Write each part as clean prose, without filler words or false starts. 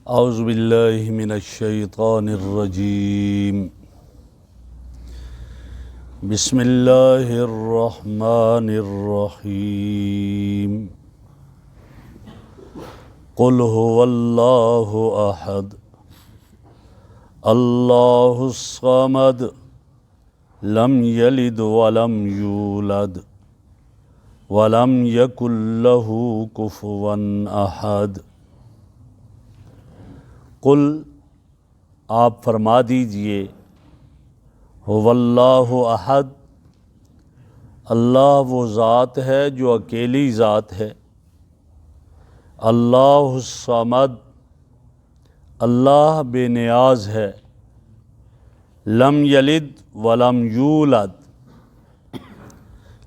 اعوذ باللہ من الشیطان الرجیم بسم اللہ الرحمن الرحیم قل هو اللہ احد اللہ الصمد لم یلد ولم یولد ولم یکن لہ کفوا احد۔ قل آپ فرما دیجئے هو اللہ احد، اللہ وہ ذات ہے جو اکیلی ذات ہے۔ اللہ الصمد، اللہ بے نیاز ہے۔ لم یلد ولم یولد،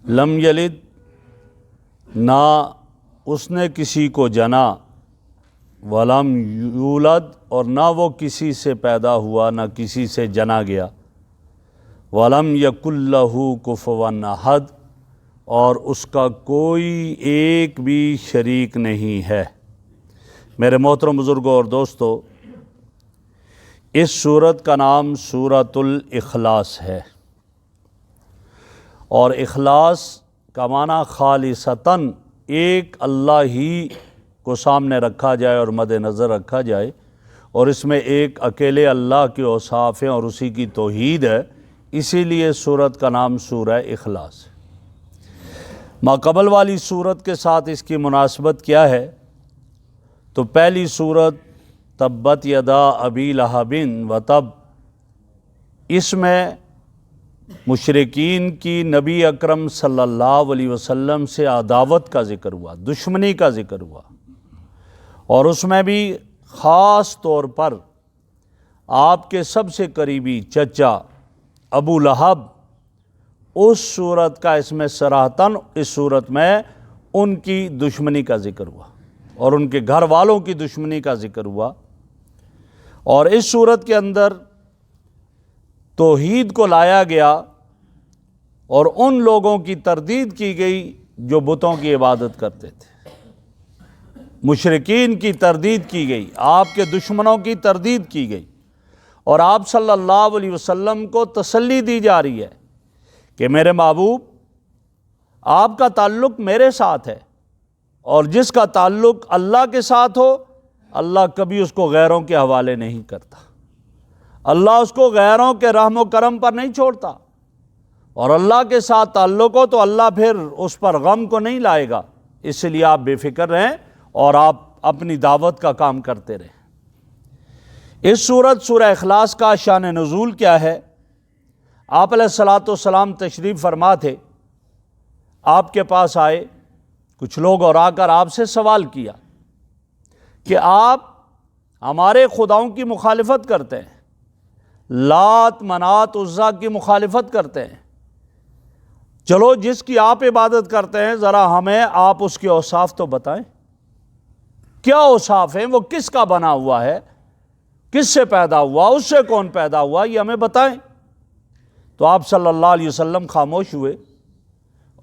لم یلد نہ اس نے کسی کو جنا، ولم یولد اور نہ وہ کسی سے پیدا ہوا نہ کسی سے جنا گیا، ولم یکن لہ کفوا احد اور اس کا کوئی ایک بھی شریک نہیں ہے۔ میرے محترم بزرگوں اور دوستو، اس سورت کا نام سورۃ الاخلاص ہے، اور اخلاص کا معنی خالصتاً ایک اللہ ہی کو سامنے رکھا جائے اور مد نظر رکھا جائے، اور اس میں ایک اکیلے اللہ کے اوصاف ہیں اور اسی کی توحید ہے، اسی لیے سورت کا نام سورہ اخلاص ہے۔ ما قبل والی سورت کے ساتھ اس کی مناسبت کیا ہے؟ تو پہلی سورت تبت یدا ابی لہب وتب، اس میں مشرکین کی نبی اکرم صلی اللہ علیہ وسلم سے عداوت کا ذکر ہوا، دشمنی کا ذکر ہوا، اور اس میں بھی خاص طور پر آپ کے سب سے قریبی چچا ابو لہب، اس صورت کا اس میں صراحتاً اس صورت میں ان کی دشمنی کا ذکر ہوا اور ان کے گھر والوں کی دشمنی کا ذکر ہوا، اور اس صورت کے اندر توحید کو لایا گیا اور ان لوگوں کی تردید کی گئی جو بتوں کی عبادت کرتے تھے، مشرکین کی تردید کی گئی، آپ کے دشمنوں کی تردید کی گئی، اور آپ صلی اللہ علیہ وسلم کو تسلی دی جا رہی ہے کہ میرے محبوب، آپ کا تعلق میرے ساتھ ہے، اور جس کا تعلق اللہ کے ساتھ ہو، اللہ کبھی اس کو غیروں کے حوالے نہیں کرتا، اللہ اس کو غیروں کے رحم و کرم پر نہیں چھوڑتا، اور اللہ کے ساتھ تعلق ہو تو اللہ پھر اس پر غم کو نہیں لائے گا۔ اس لیے آپ بے فکر رہیں اور آپ اپنی دعوت کا کام کرتے رہیں۔ اس سورہ اخلاص کا شان نزول کیا ہے؟ آپ علیہ الصلوۃ والسلام تشریف فرما تھے، آپ کے پاس آئے کچھ لوگ اور آ کر آپ سے سوال کیا کہ آپ ہمارے خداؤں کی مخالفت کرتے ہیں، لات منات عزا کی مخالفت کرتے ہیں، چلو جس کی آپ عبادت کرتے ہیں ذرا ہمیں آپ اس کے اوصاف تو بتائیں، کیا اوصاف ہیں، وہ کس کا بنا ہوا ہے، کس سے پیدا ہوا، اس سے کون پیدا ہوا، یہ ہمیں بتائیں۔ تو آپ صلی اللہ علیہ وسلم خاموش ہوئے،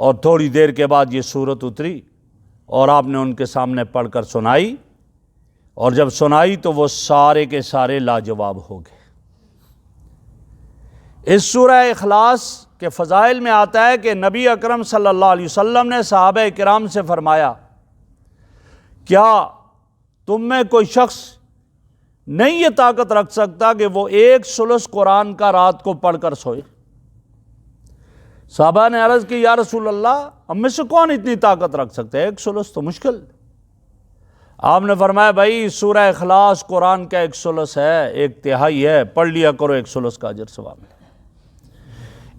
اور تھوڑی دیر کے بعد یہ سورت اتری اور آپ نے ان کے سامنے پڑھ کر سنائی، اور جب سنائی تو وہ سارے کے سارے لاجواب ہو گئے۔ اس سورہ اخلاص کے فضائل میں آتا ہے کہ نبی اکرم صلی اللہ علیہ وسلم نے صحابہ کرام سے فرمایا، کیا تم میں کوئی شخص نہیں یہ طاقت رکھ سکتا کہ وہ ایک ثلث قرآن کا رات کو پڑھ کر سوئے؟ صحابہ نے عرض کی، یا رسول اللہ، ہم میں سے کون اتنی طاقت رکھ سکتے ہیں؟ ایک ثلث تو مشکل۔ آپ نے فرمایا، بھائی سورہ اخلاص قرآن کا ایک ثلث ہے، ایک تہائی ہے، پڑھ لیا کرو، ایک ثلث کا اجر ثواب ہے۔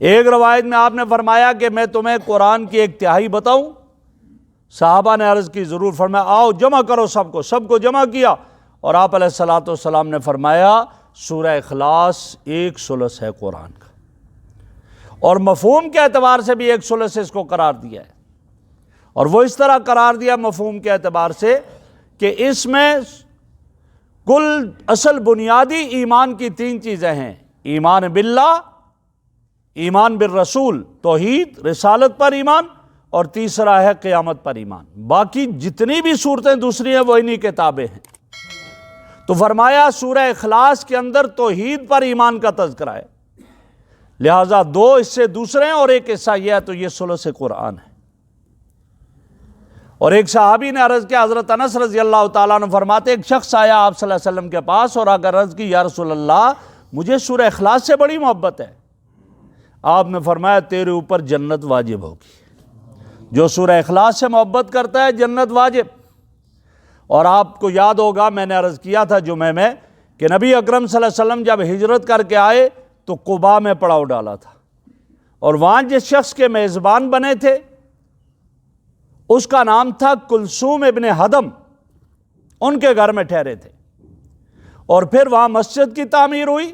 ایک روایت میں آپ نے فرمایا کہ میں تمہیں قرآن کی ایک تہائی بتاؤں؟ صحابہ نے عرض کی، ضرور۔ فرمایا، آؤ جمع کرو سب کو جمع کیا، اور آپ علیہ الصلوۃ والسلام نے فرمایا سورہ اخلاص ایک ثلث ہے قرآن کا، اور مفہوم کے اعتبار سے بھی ایک ثلث اس کو قرار دیا ہے، اور وہ اس طرح قرار دیا مفہوم کے اعتبار سے کہ اس میں کل اصل بنیادی ایمان کی تین چیزیں ہیں: ایمان باللہ، ایمان بالرسول، توحید رسالت پر ایمان، اور تیسرا ہے قیامت پر ایمان۔ باقی جتنی بھی صورتیں دوسری ہیں وہ انہی کتابیں ہیں۔ تو فرمایا سورہ اخلاص کے اندر توحید پر ایمان کا تذکرہ ہے، لہٰذا دو حصے دوسرے ہیں اور ایک حصہ یہ ہے، تو یہ ثلث قرآن ہے۔ اور ایک صحابی نے عرض کیا، حضرت انس رضی اللہ تعالیٰ عنہ فرماتے ایک شخص آیا آپ صلی اللہ علیہ وسلم کے پاس اور اگر عرض کی یا رسول اللہ مجھے سورہ اخلاص سے بڑی محبت ہے۔ آپ نے فرمایا تیرے اوپر جنت واجب ہوگی، جو سورہ اخلاص سے محبت کرتا ہے جنت واجب۔ اور آپ کو یاد ہوگا میں نے عرض کیا تھا جمعہ میں کہ نبی اکرم صلی اللہ علیہ وسلم جب ہجرت کر کے آئے تو قباء میں پڑاؤ ڈالا تھا، اور وہاں جس شخص کے میزبان بنے تھے اس کا نام تھا کلثوم ابن حدم، ان کے گھر میں ٹھہرے تھے، اور پھر وہاں مسجد کی تعمیر ہوئی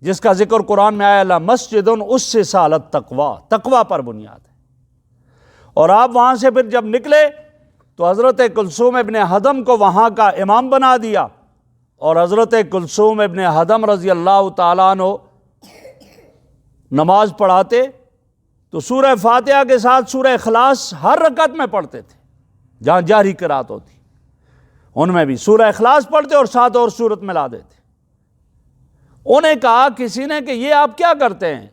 جس کا ذکر قرآن میں آیا لا مسجد اسست علی التقوی، تقوی پر بنیاد ہے۔ اور آپ وہاں سے پھر جب نکلے تو حضرت کلثوم ابن حدم کو وہاں کا امام بنا دیا، اور حضرت کلثوم ابن حدم رضی اللہ تعالیٰ عنہ نماز پڑھاتے تو سورہ فاتحہ کے ساتھ سورہ اخلاص ہر رکعت میں پڑھتے تھے، جہاں جہری قرات ہوتی ان میں بھی سورہ اخلاص پڑھتے اور ساتھ اور سورت ملا دیتے۔ انہیں کہا کسی نے کہ یہ آپ کیا کرتے ہیں؟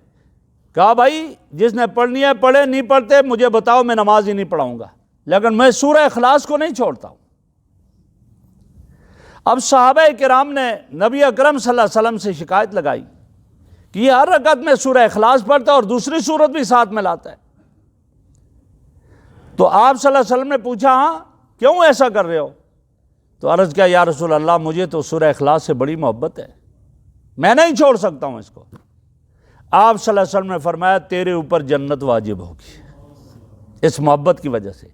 کہا بھائی جس نے پڑھنی ہے پڑھے، نہیں پڑھتے مجھے بتاؤ، میں نماز ہی نہیں پڑھاؤں گا، لیکن میں سورہ اخلاص کو نہیں چھوڑتا ہوں۔ اب صحابہ کرام نے نبی اکرم صلی اللہ علیہ وسلم سے شکایت لگائی کہ یہ ہر رکعت میں سورہ اخلاص پڑھتا ہے اور دوسری سورت بھی ساتھ میں لاتا ہے۔ تو آپ صلی اللہ علیہ وسلم نے پوچھا ہاں کیوں ایسا کر رہے ہو؟ تو عرض کیا یا رسول اللہ مجھے تو سورہ اخلاص سے بڑی محبت ہے، میں نہیں چھوڑ سکتا ہوں اس کو۔ آپ صلی اللہ علیہ وسلم نے فرمایا تیرے اوپر جنت واجب ہوگی اس محبت کی وجہ سے،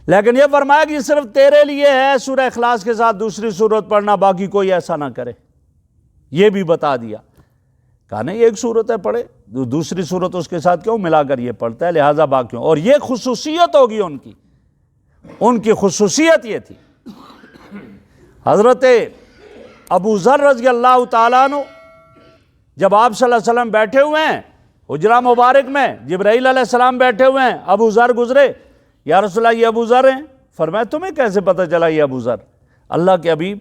لیکن یہ فرمایا کہ یہ صرف تیرے لیے ہے سورہ اخلاص کے ساتھ دوسری سورت پڑھنا، باقی کوئی ایسا نہ کرے، یہ بھی بتا دیا۔ کہا نہیں ایک سورت ہے پڑھے، دوسری سورت اس کے ساتھ کیوں ملا کر یہ پڑھتا ہے، لہٰذا باقیوں، اور یہ خصوصیت ہوگی ان کی خصوصیت یہ تھی۔ حضرت ابو ذر رضی اللہ تعالیٰ عنہ جب آپ صلی اللہ علیہ وسلم بیٹھے ہوئے ہیں حجرہ مبارک میں، جبرائیل علیہ السلام بیٹھے ہوئے ہیں، ابو ذر گزرے، یا رسول اللہ یہ ابو ذر ہیں؟ فرمایا تمہیں کیسے پتہ چلا یہ ابو ذر؟ اللہ کے حبیب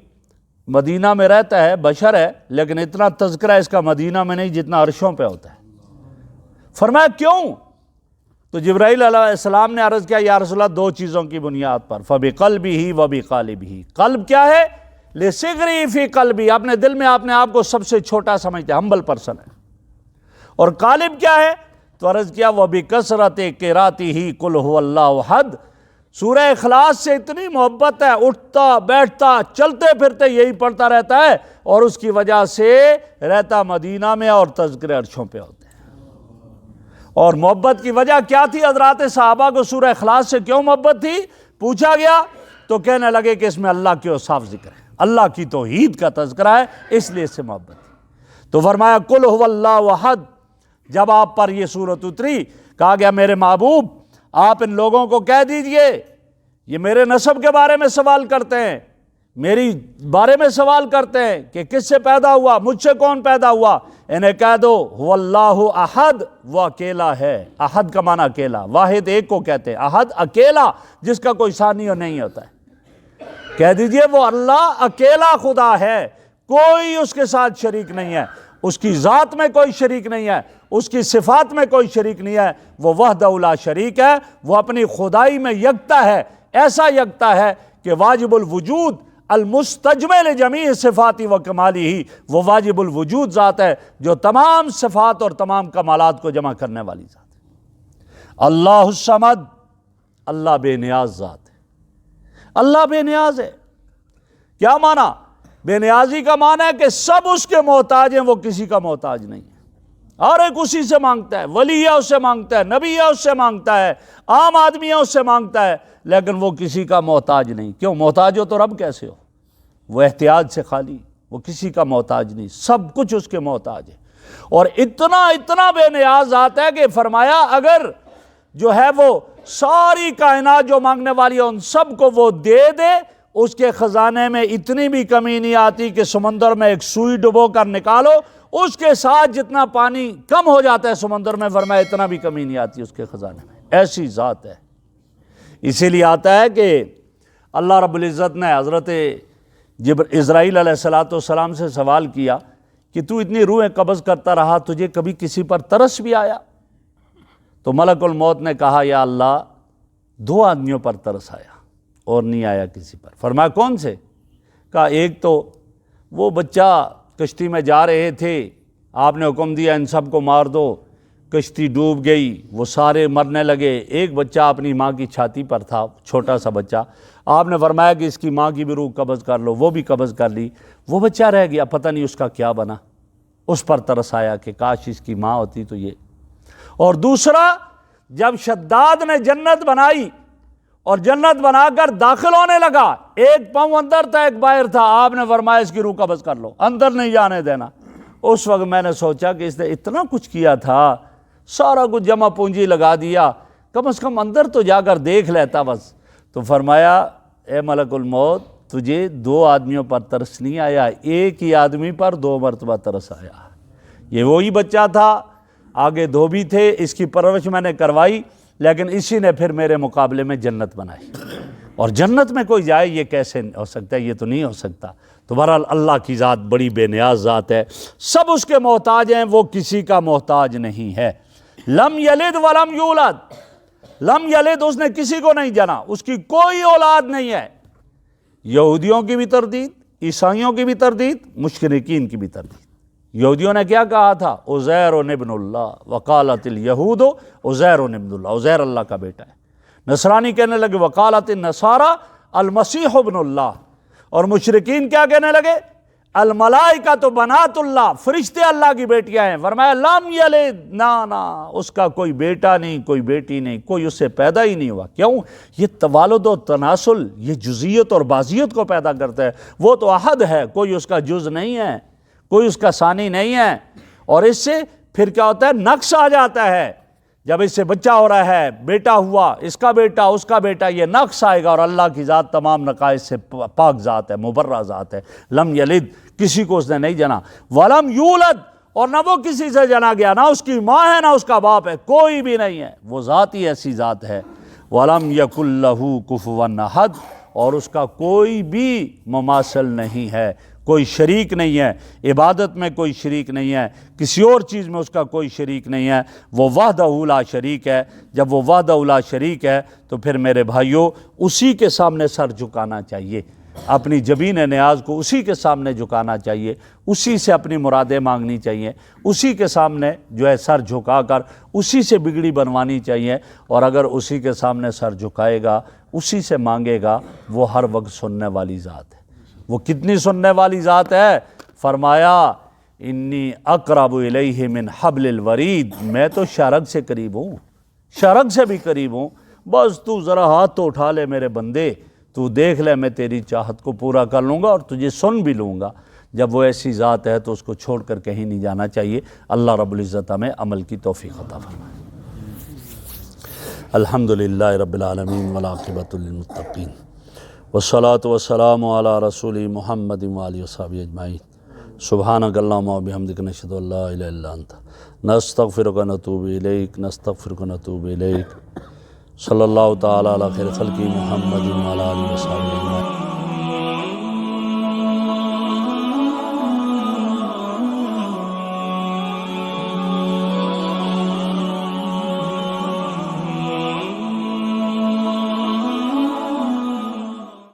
مدینہ میں رہتا ہے، بشر ہے، لیکن اتنا تذکرہ اس کا مدینہ میں نہیں جتنا عرشوں پہ ہوتا ہے۔ فرمایا کیوں؟ تو جبرائیل علیہ السلام نے عرض کیا یا رسول اللہ دو چیزوں کی بنیاد پر، فَبِقَلْبِهِ وَبِقَالِبِهِ، قلب کیا ہے؟ لِصِغْرِهِ فِي قَلْبِهِ، اپنے دل میں اپنے آپ کو سب سے چھوٹا سمجھتے ہیں، ہمبل پرسن ہے، اور قالب کیا ہے؟ تو عرض کیا وَبِكَثْرَةِ قِرَاتِهِ قُلْ هُوَ اللَّهُ أَحَدٌ، سورہ اخلاص سے اتنی محبت ہے، اٹھتا بیٹھتا چلتے پھرتے یہی پڑھتا رہتا ہے، اور اس کی وجہ سے رہتا مدینہ میں اور تذکرے عرشوں پہ ہوتے ہیں۔ اور محبت کی وجہ کیا تھی؟ حضرات صحابہ کو سورہ اخلاص سے کیوں محبت تھی؟ پوچھا گیا تو کہنے لگے کہ اس میں اللہ کے اوصاف ذکر ہے، اللہ کی توحید کا تذکرہ ہے، اس لیے اس سے محبت تھی۔ تو فرمایا قل هو اللہ احد، جب آپ پر یہ سورت اتری کہا گیا میرے محبوب آپ ان لوگوں کو کہہ دیجئے، یہ میرے نسب کے بارے میں سوال کرتے ہیں، میری بارے میں سوال کرتے ہیں کہ کس سے پیدا ہوا، مجھ سے کون پیدا ہوا، انہیں کہہ دو هو اللہ احد، وہ اکیلا ہے۔ احد کا معنی اکیلا، واحد ایک کو کہتے ہیں، احد اکیلا جس کا کوئی ثانی نہیں ہوتا ہے۔ کہہ دیجئے وہ اللہ اکیلا خدا ہے، کوئی اس کے ساتھ شریک نہیں ہے، اس کی ذات میں کوئی شریک نہیں ہے، اس کی صفات میں کوئی شریک نہیں ہے، وہ وحدہ لا شریک ہے، وہ اپنی خدائی میں یکتا ہے، ایسا یکتا ہے کہ واجب الوجود المستجمع لجمیع صفاتی و کمالی ہی، وہ واجب الوجود ذات ہے جو تمام صفات اور تمام کمالات کو جمع کرنے والی ذات ہے۔ اللہ الصمد، اللہ بے نیاز ذات ہے، اللہ بے نیاز ہے۔ کیا معنی؟ بے نیازی کا معنی ہے کہ سب اس کے محتاج ہیں، وہ کسی کا محتاج نہیں ہے، ہر ایک اسی سے مانگتا ہے، ولی ہے اس سے مانگتا ہے، نبی ہے اس سے مانگتا ہے، عام آدمی ہے اس سے مانگتا ہے، لیکن وہ کسی کا محتاج نہیں۔ کیوں؟ محتاج ہو تو رب کیسے ہو؟ وہ احتیاج سے خالی، وہ کسی کا محتاج نہیں، سب کچھ اس کے محتاج ہے، اور اتنا بے نیاز ذات ہے کہ فرمایا اگر جو ہے وہ ساری کائنات جو مانگنے والی ہے ان سب کو وہ دے دے، اس کے خزانے میں اتنی بھی کمی نہیں آتی کہ سمندر میں ایک سوئی ڈبو کر نکالو اس کے ساتھ جتنا پانی کم ہو جاتا ہے سمندر میں، فرمایا اتنا بھی کمی نہیں آتی اس کے خزانے میں، ایسی ذات ہے۔ اسی لیے آتا ہے کہ اللہ رب العزت نے حضرت جب اسرائیل علیہ السلام سے سوال کیا کہ تو اتنی روحیں قبض کرتا رہا، تجھے کبھی کسی پر ترس بھی آیا؟ تو ملک الموت نے کہا یا اللہ 2 آدمیوں پر ترس آیا اور نہیں آیا کسی پر۔ فرمایا کون سے؟ کہا ایک تو وہ بچہ کشتی میں جا رہے تھے، آپ نے حکم دیا ان سب کو مار دو، کشتی ڈوب گئی، وہ سارے مرنے لگے، ایک بچہ اپنی ماں کی چھاتی پر تھا، چھوٹا سا بچہ، آپ نے فرمایا کہ اس کی ماں کی بھی روح قبض کر لو، وہ بھی قبض کر لی، وہ بچہ رہ گیا، پتہ نہیں اس کا کیا بنا، اس پر ترس آیا کہ کاش اس کی ماں ہوتی تو یہ۔ اور دوسرا، جب شداد نے جنت بنائی اور جنت بنا کر داخل ہونے لگا، ایک پاؤں اندر تھا ایک باہر تھا، آپ نے فرمایا اس کی روح قبض کر لو، اندر نہیں جانے دینا۔ اس وقت میں نے سوچا کہ اس نے اتنا کچھ کیا تھا، سارا کچھ جمع پونجی لگا دیا، کم از کم اندر تو جا کر دیکھ لیتا بس۔ تو فرمایا اے ملک الموت، تجھے 2 آدمیوں پر ترس نہیں آیا، ایک ہی آدمی پر 2 مرتبہ ترس آیا۔ یہ وہی بچہ تھا، آگے 2 بھی تھے، اس کی پرورش میں نے کروائی، لیکن اسی نے پھر میرے مقابلے میں جنت بنائی۔ اور جنت میں کوئی جائے یہ کیسے ہو سکتا ہے؟ یہ تو نہیں ہو سکتا۔ تو بہرحال اللہ کی ذات بڑی بے نیاز ذات ہے، سب اس کے محتاج ہیں، وہ کسی کا محتاج نہیں ہے۔ لم یلد ولم یولد، لم یلد، اس نے کسی کو نہیں جنا، اس کی کوئی اولاد نہیں ہے۔ یہودیوں کی بھی تردید، عیسائیوں کی بھی تردید، مشرکین کی بھی تردید۔ یہودیوں نے کیا کہا تھا؟ عزیر ابن اللہ، وقالت الیہود عزیر ابن اللہ، عزیر اللہ کا بیٹا ہے۔ نصرانی کہنے لگے وقالت النصارى المسیح ابن اللہ، اور مشرکین کیا کہنے لگے؟ الملائکۃ بنات اللہ، فرشتے اللہ کی بیٹیاں ہیں۔ فرمایا لم یلد، نا اس کا کوئی بیٹا نہیں، کوئی بیٹی نہیں، کوئی اس سے پیدا ہی نہیں ہوا۔ کیوں؟ یہ توالد و تناسل، یہ جزئیت اور بعضیت کو پیدا کرتا ہے۔ وہ تو احد ہے، کوئی اس کا جز نہیں ہے، کوئی اس کا ثانی نہیں ہے۔ اور اس سے پھر کیا ہوتا ہے؟ نقص آ جاتا ہے، جب اس سے بچہ ہو رہا ہے، بیٹا ہوا، اس کا بیٹا، اس کا بیٹا، یہ نقص آئے گا۔ اور اللہ کی ذات تمام نقائص سے پاک ذات ہے، مبرہ ذات ہے۔ لم یلد، کسی کو اس نے نہیں جنا، ولم یولد، اور نہ وہ کسی سے جنا گیا، نہ اس کی ماں ہے نہ اس کا باپ ہے، کوئی بھی نہیں ہے، وہ ذات ہی ایسی ذات ہے۔ ولم یکن لہ کفوا احد، اور اس کا کوئی بھی مماثل نہیں ہے، کوئی شریک نہیں ہے، عبادت میں کوئی شریک نہیں ہے، کسی اور چیز میں اس کا کوئی شریک نہیں ہے، وہ وحدہ لا شریک ہے۔ جب وہ وحدہ لا شریک ہے تو پھر میرے بھائیوں اسی کے سامنے سر جھکانا چاہیے، اپنی جبین نیاز کو اسی کے سامنے جھکانا چاہیے، اسی سے اپنی مرادیں مانگنی چاہیے، اسی کے سامنے جو ہے سر جھکا کر اسی سے بگڑی بنوانی چاہیے۔ اور اگر اسی کے سامنے سر جھکائے گا، اسی سے مانگے گا، وہ ہر وقت سننے والی ذات ہے۔ وہ کتنی سننے والی ذات ہے؟ فرمایا انی اقرب الیہ من حبل الورید، میں تو شرک سے قریب ہوں، شرک سے بھی قریب ہوں، بس تو ذرا ہاتھ تو اٹھا لے میرے بندے، تو دیکھ لے میں تیری چاہت کو پورا کر لوں گا اور تجھے سن بھی لوں گا۔ جب وہ ایسی ذات ہے تو اس کو چھوڑ کر کہیں نہیں جانا چاہیے۔ اللہ رب العزت ہمیں عمل کی توفیق عطا فرمائے۔ الحمدللہ رب العالمین والعاقبۃ للمتقین، والصلاۃ والسلام علی رسول محمد وآلہ وصحبہ اجمعین۔ سبحانک اللہم وبحمدک، نشہد ان لا الہ الا انت، نستغفرک ونتوب الیک، نستغفرک ونتوب الیک۔ صلی اللہ تعالی علی خیر خلقہ محمد وعلی آلہ وصحبہ اجمعین۔